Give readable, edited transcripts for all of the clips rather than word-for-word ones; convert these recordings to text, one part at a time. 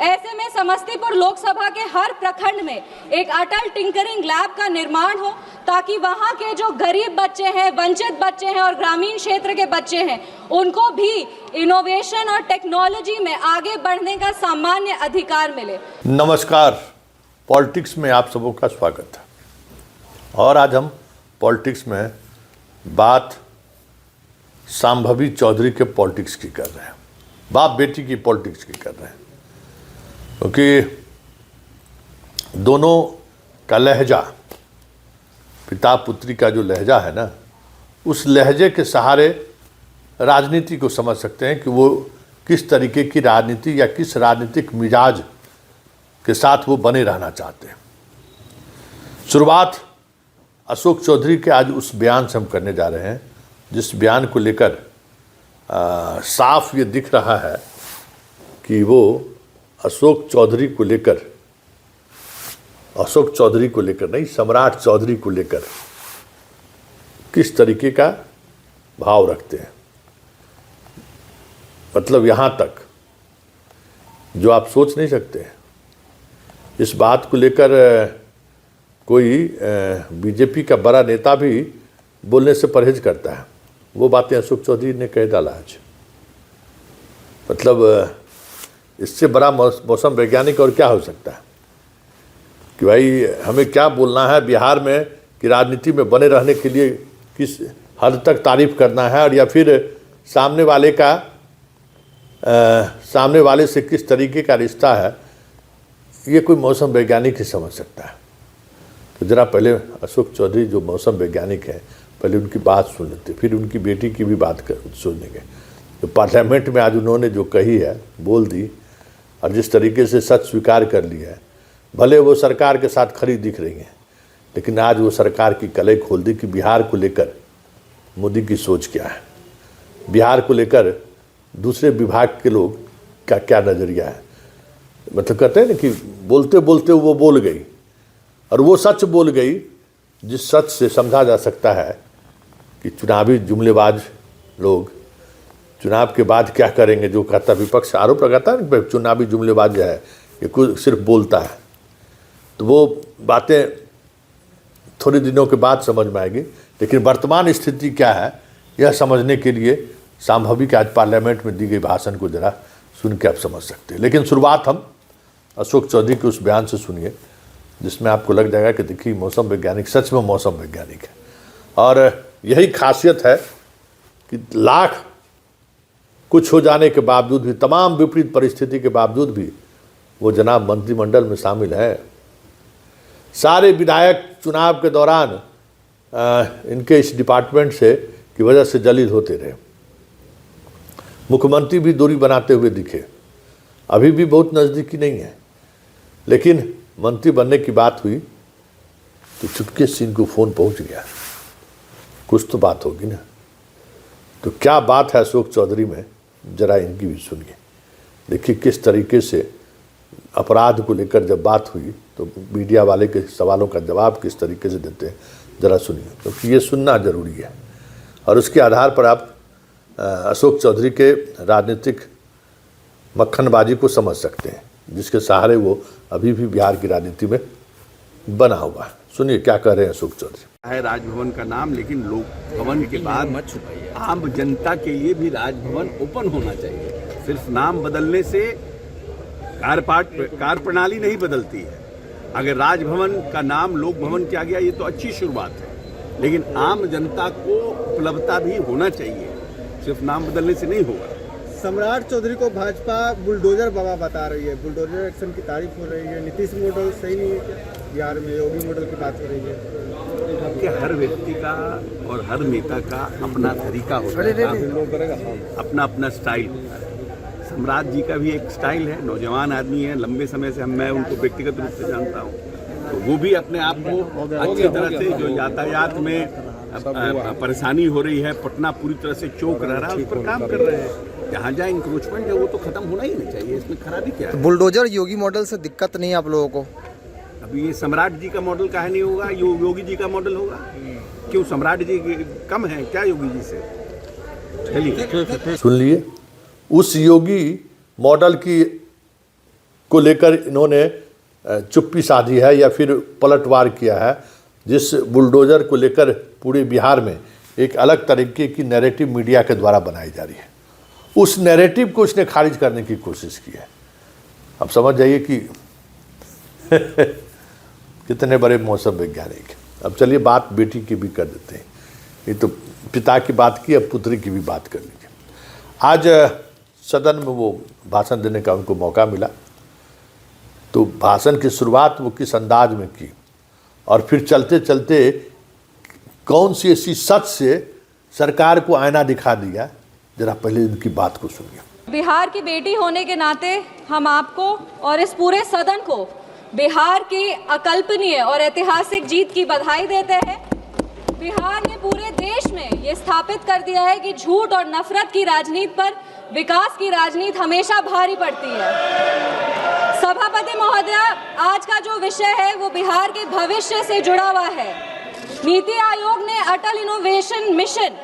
ऐसे में समस्तीपुर लोकसभा के हर प्रखंड में एक अटल टिंकरिंग लैब का निर्माण हो, ताकि वहां के जो गरीब बच्चे हैं, वंचित बच्चे हैं और ग्रामीण क्षेत्र के बच्चे हैं, उनको भी इनोवेशन और टेक्नोलॉजी में आगे बढ़ने का सामान्य अधिकार मिले। नमस्कार, पॉलिटिक्स में आप सबों का स्वागत है। और आज हम पॉलिटिक्स में बात शांभवी चौधरी के पॉलिटिक्स की कर रहे हैं, बाप बेटी की पॉलिटिक्स की कर रहे हैं, क्योंकि दोनों का लहजा, पिता पुत्री का जो लहजा है ना, उस लहजे के सहारे राजनीति को समझ सकते हैं कि वो किस तरीके की राजनीति या किस राजनीतिक मिजाज के साथ वो बने रहना चाहते हैं। शुरुआत अशोक चौधरी के आज उस बयान से हम करने जा रहे हैं, जिस बयान को लेकर साफ ये दिख रहा है कि वो अशोक चौधरी को लेकर नहीं, सम्राट चौधरी को लेकर किस तरीके का भाव रखते हैं। मतलब यहाँ तक जो आप सोच नहीं सकते हैं। इस बात को लेकर कोई बीजेपी का बड़ा नेता भी बोलने से परहेज करता है। वो बातें अशोक चौधरी ने कह डाला आज। मतलब इससे बड़ा मौसम वैज्ञानिक और क्या हो सकता है कि भाई हमें क्या बोलना है बिहार में कि राजनीति में बने रहने के लिए किस हद तक तारीफ करना है, और या फिर सामने वाले से किस तरीके का रिश्ता है, ये कोई मौसम वैज्ञानिक ही समझ सकता है। तो ज़रा पहले अशोक चौधरी जो मौसम वैज्ञानिक हैं, पहले उनकी बात सुन लेते, फिर उनकी बेटी की भी बात सुनेंगे। तो पार्लियामेंट में आज उन्होंने जो कही है, बोल दी, और जिस तरीके से सच स्वीकार कर लिया है। भले वो सरकार के साथ खड़ी दिख रही हैं, लेकिन आज वो सरकार की कलई खोल दी कि बिहार को लेकर मोदी की सोच क्या है, बिहार को लेकर दूसरे विभाग के लोग का क्या नज़रिया है। मतलब कहते हैं ना कि बोलते बोलते वो बोल गई, और वो सच बोल गई जिस सच से समझा जा सकता है कि चुनावी जुमलेबाज लोग चुनाव के बाद क्या करेंगे। जो कहता विपक्ष आरोप लगाता है ना, चुनावी जुमलेबाज जो है ये कुछ सिर्फ बोलता है, तो वो बातें थोड़े दिनों के बाद समझ में आएगी। लेकिन वर्तमान स्थिति क्या है, यह समझने के लिए शांभवी के आज पार्लियामेंट में दी गई भाषण को जरा सुन के आप समझ सकते हैं। लेकिन शुरुआत हम अशोक चौधरी के उस बयान से सुनिए, जिसमें आपको लग जाएगा कि देखिए मौसम वैज्ञानिक सच में मौसम वैज्ञानिक है। और यही खासियत है कि लाख कुछ हो जाने के बावजूद भी, तमाम विपरीत परिस्थिति के बावजूद भी वो जनाब मंत्रिमंडल में शामिल है। सारे विधायक चुनाव के दौरान इनके इस डिपार्टमेंट से की वजह से जलील होते रहे। मुख्यमंत्री भी दूरी बनाते हुए दिखे, अभी भी बहुत नज़दीकी नहीं है, लेकिन मंत्री बनने की बात हुई तो चुपके से इनको फ़ोन पहुंच गया। कुछ तो बात होगी ना। तो क्या बात है अशोक चौधरी में, जरा इनकी भी सुनिए। देखिए किस तरीके से अपराध को लेकर जब बात हुई तो मीडिया वाले के सवालों का जवाब किस तरीके से देते हैं, ज़रा सुनिए, क्योंकि ये सुनना ज़रूरी है। और उसके आधार पर आप अशोक चौधरी के राजनीतिक मक्खनबाजी को समझ सकते हैं, जिसके सहारे वो अभी भी बिहार की राजनीति में बना हुआ है। सुनिए क्या कह रहे हैं अशोक चौधरी। है राजभवन का नाम, लेकिन लोक भवन के बाद आम जनता के लिए भी राजभवन ओपन होना चाहिए। सिर्फ नाम बदलने से कार्य प्रणाली नहीं बदलती है। अगर राजभवन का नाम लोक भवन किया गया, ये तो अच्छी शुरुआत है, लेकिन आम जनता को उपलब्धता भी होना चाहिए, सिर्फ नाम बदलने से नहीं होगा। सम्राट चौधरी को भाजपा बुलडोजर बाबा बता रही है, बुलडोजर एक्शन की तारीफ हो रही है। नीतीश मॉडल सही नहीं है क्या? बिहार में योगी मॉडल की बात हो रही है कि हर व्यक्ति का और हर नेता का अपना तरीका होता है, अपना अपना स्टाइल होता है। सम्राट जी का भी एक स्टाइल है, नौजवान आदमी है, लंबे समय से मैं उनको व्यक्तिगत रूप से जानता हूँ, तो वो भी अपने आप को अच्छी तरह से, जो यातायात में परेशानी हो रही है, पटना पूरी तरह से चौक रह रहा है, उस पर काम कर रहे हैं। जहाँ जहाँ इंक्रोचमेंट है वो तो खत्म होना ही नहीं चाहिए, इसमें खराबी क्या है? बुलडोजर योगी मॉडल से दिक्कत नहीं है आप लोगों को? अभी ये सम्राट जी का मॉडल काहे नहीं होगा, योगी जी का मॉडल होगा? क्यों सम्राट जी कम है क्या योगी जी से? चलिए सुन लिए, उस योगी मॉडल की को लेकर इन्होंने चुप्पी साधी है या फिर पलटवार किया है, जिस बुलडोज़र को लेकर पूरे बिहार में एक अलग तरीके की नैरेटिव मीडिया के द्वारा बनाई जा रही है, उस नैरेटिव को इसने खारिज करने की कोशिश की है। अब समझ जाइए कि कितने बड़े मौसम वैज्ञानिक। अब चलिए बात बेटी की भी कर देते हैं। ये तो पिता की बात की, अब पुत्री की भी बात कर लीजिए। आज सदन में वो भाषण देने का उनको मौका मिला, तो भाषण की शुरुआत वो किस अंदाज में की और फिर चलते चलते कौन सी ऐसी सच से सरकार को आईना दिखा दिया, जरा पहले इनकी बात को सुनिए। बिहार की बेटी होने के नाते हम आपको और इस पूरे सदन को बिहार की अकल्पनीय और ऐतिहासिक जीत की बधाई देते हैं। बिहार ने पूरे देश में ये स्थापित कर दिया है कि झूठ और नफरत की राजनीति पर विकास की राजनीति हमेशा भारी पड़ती है। सभापति महोदय, आज का जो विषय है वो बिहार के भविष्य से जुड़ा हुआ है। नीति आयोग ने अटल इनोवेशन मिशन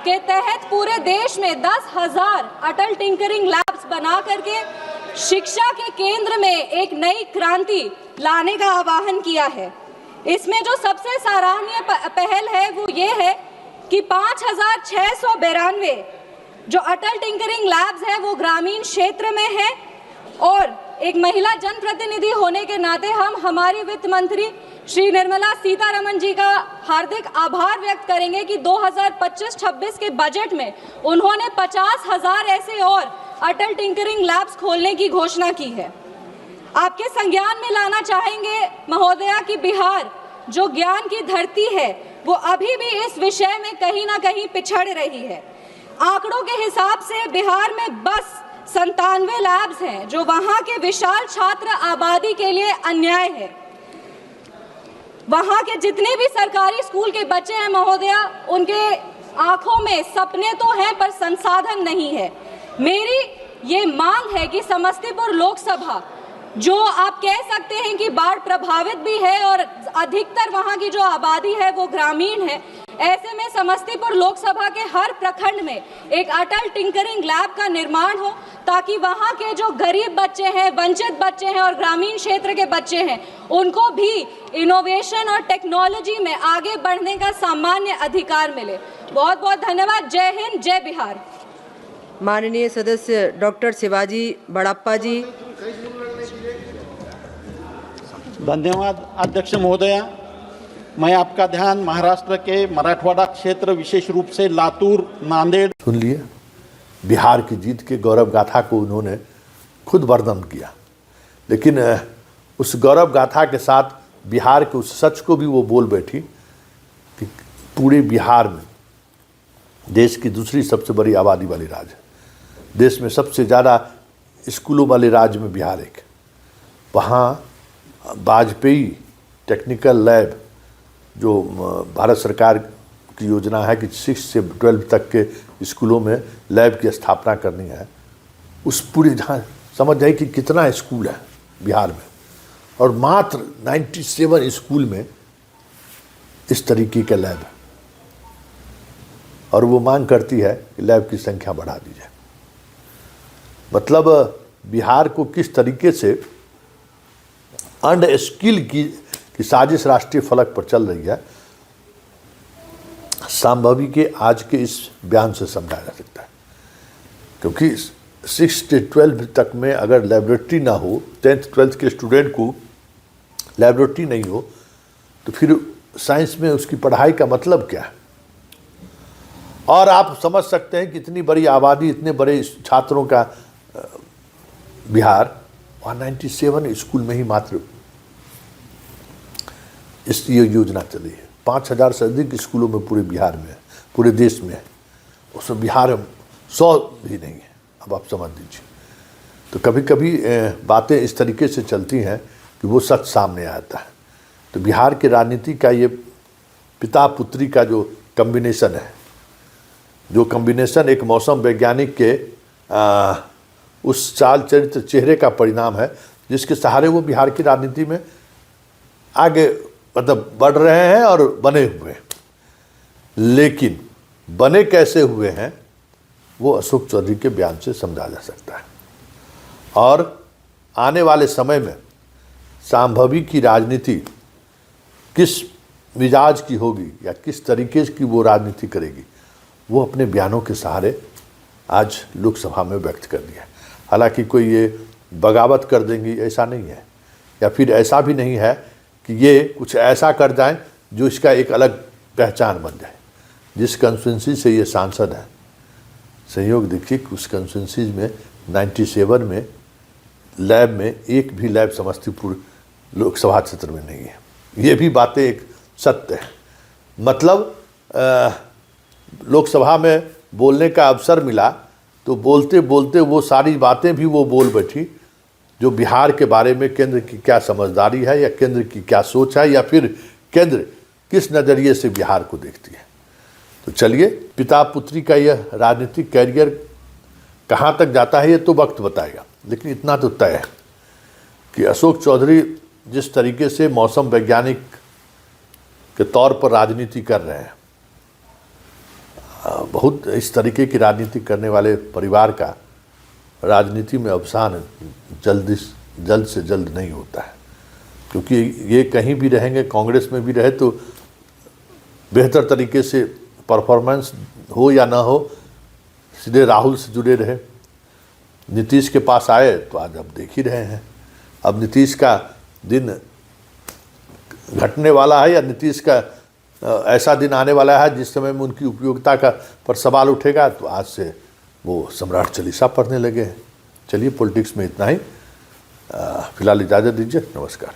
के तहत पूरे देश में 10,000 अटल टिंकरिंग लैब्स बना करके शिक्षा के केंद्र में एक नई क्रांति लाने का आह्वान किया है। इसमें जो सबसे सराहनीय पहल है वो ये है कि 5,692 जो अटल टिंकरिंग लैब्स हैं वो ग्रामीण क्षेत्र में है। और एक महिला जनप्रतिनिधि होने के नाते हम हमारी वित्त मंत्री श्री निर्मला सीतारमण जी का हार्दिक आभार व्यक्त करेंगे कि 2025-26 के बजट में उन्होंने 50,000 ऐसे और अटल टिंकरिंग लैब्स खोलने की घोषणा की है। आपके संज्ञान में लाना चाहेंगे महोदया कि बिहार जो ज्ञान की धरती है वो अभी भी इस विषय में कहीं ना कहीं पिछड़ रही है। आंकड़ों के हिसाब से बिहार में बस 97 लैब्स हैं, जो वहां के विशाल छात्र आबादी के लिए अन्याय है। वहां के जितने भी सरकारी स्कूल के बच्चे हैं महोदया, उनके आंखों में सपने तो हैं पर संसाधन नहीं है। मेरी ये मांग है कि समस्तीपुर लोकसभा, जो आप कह सकते हैं कि बाढ़ प्रभावित भी है और अधिकतर वहां की जो आबादी है वो ग्रामीण है, ऐसे में समस्तीपुर लोकसभा के हर प्रखंड में एक अटल टिंकरिंग लैब का निर्माण हो, ताकि वहां के जो गरीब बच्चे हैं, वंचित बच्चे हैं और ग्रामीण क्षेत्र के बच्चे हैं, उनको भी इनोवेशन और टेक्नोलॉजी में आगे बढ़ने का सामान्य अधिकार मिले। बहुत बहुत धन्यवाद। जय हिंद, जय बिहार। माननीय सदस्य डॉक्टर शिवाजी बड़प्पा जी। धन्यवाद अध्यक्ष महोदया। मैं आपका ध्यान महाराष्ट्र के मराठवाड़ा क्षेत्र, विशेष रूप से लातूर, नांदेड़। सुन लिए, बिहार की जीत के गौरव गाथा को उन्होंने खुद वर्णन किया, लेकिन उस गौरव गाथा के साथ बिहार के उस सच को भी वो बोल बैठी कि पूरे बिहार में देश की दूसरी सबसे बड़ी आबादी वाली राज्य, देश में सबसे ज़्यादा स्कूलों वाले राज्य में बिहार एक। वहाँ वाजपेयी टेक्निकल लैब, जो भारत सरकार की योजना है कि 6 से 12 तक के स्कूलों में लैब की स्थापना करनी है, उस पूरे जहाँ समझ जाए कि कितना स्कूल है बिहार में, और मात्र 97 स्कूल में इस तरीके का लैब है, और वो मांग करती है कि लैब की संख्या बढ़ा दी जाए। मतलब बिहार को किस तरीके से अनस्किल की साजिश राष्ट्रीय फलक पर चल रही है, संभवी के आज के इस बयान से समझाया जा सकता है। क्योंकि 6 से 12 तक में अगर लेबोरेटरी ना हो, 10th 12th के स्टूडेंट को लेबोरेटरी नहीं हो, तो फिर साइंस में उसकी पढ़ाई का मतलब क्या है। और आप समझ सकते हैं कि इतनी बड़ी आबादी, इतने बड़े छात्रों का बिहार, वहाँ 97 स्कूल में ही मात्र इस ये योजना चली है। 5,000 से अधिक स्कूलों में पूरे बिहार में है, पूरे देश में है, उसमें बिहार में 100 भी नहीं है। अब आप समझ लीजिए। तो कभी कभी बातें इस तरीके से चलती हैं कि वो सच सामने आता है। तो बिहार की राजनीति का ये पिता पुत्री का जो कम्बिनेशन है, जो कम्बिनेशन एक मौसम वैज्ञानिक के उस चाल चरित्र चेहरे का परिणाम है, जिसके सहारे वो बिहार की राजनीति में आगे मतलब बढ़ रहे हैं और बने हुए हैं। लेकिन बने कैसे हुए हैं वो अशोक चौधरी के बयान से समझा जा सकता है। और आने वाले समय में संभवी की राजनीति किस मिजाज की होगी या किस तरीके की वो राजनीति करेगी, वो अपने बयानों के सहारे आज लोकसभा में व्यक्त कर दिया। हालांकि कोई ये बगावत कर देंगी ऐसा नहीं है, या फिर ऐसा भी नहीं है कि ये कुछ ऐसा कर जाएं जो इसका एक अलग पहचान बन जाए। जिस कंस्टिट्यूंसी से ये सांसद हैं, संयोग देखिए कि उस कंस्टिट्यूंसी में 97 में लैब में एक भी लैब समस्तीपुर लोकसभा क्षेत्र में नहीं है। ये भी बातें एक सत्य है। मतलब लोकसभा में बोलने का अवसर मिला तो बोलते बोलते वो सारी बातें भी वो बोल बैठी जो बिहार के बारे में केंद्र की क्या समझदारी है या केंद्र की क्या सोच है या फिर केंद्र किस नज़रिए से बिहार को देखती है। तो चलिए, पिता पुत्री का यह राजनीतिक कैरियर कहाँ तक जाता है ये तो वक्त बताएगा, लेकिन इतना तो तय है कि अशोक चौधरी जिस तरीके से मौसम वैज्ञानिक के तौर पर राजनीति कर रहे हैं, बहुत इस तरीके की राजनीति करने वाले परिवार का राजनीति में अवसान जल्द से जल्द नहीं होता है, क्योंकि ये कहीं भी रहेंगे, कांग्रेस में भी रहे तो बेहतर तरीके से परफॉर्मेंस हो या ना हो, सीधे राहुल से जुड़े रहे। नीतीश के पास आए तो आज अब देख ही रहे हैं, अब नीतीश का दिन घटने वाला है या नीतीश का ऐसा दिन आने वाला है जिस समय में उनकी उपयोगिता का पर सवाल उठेगा, तो आज से वो सम्राट चालीसा पढ़ने लगे हैं। चलिए, पॉलिटिक्स में इतना ही। फिलहाल इजाज़त दीजिए, नमस्कार।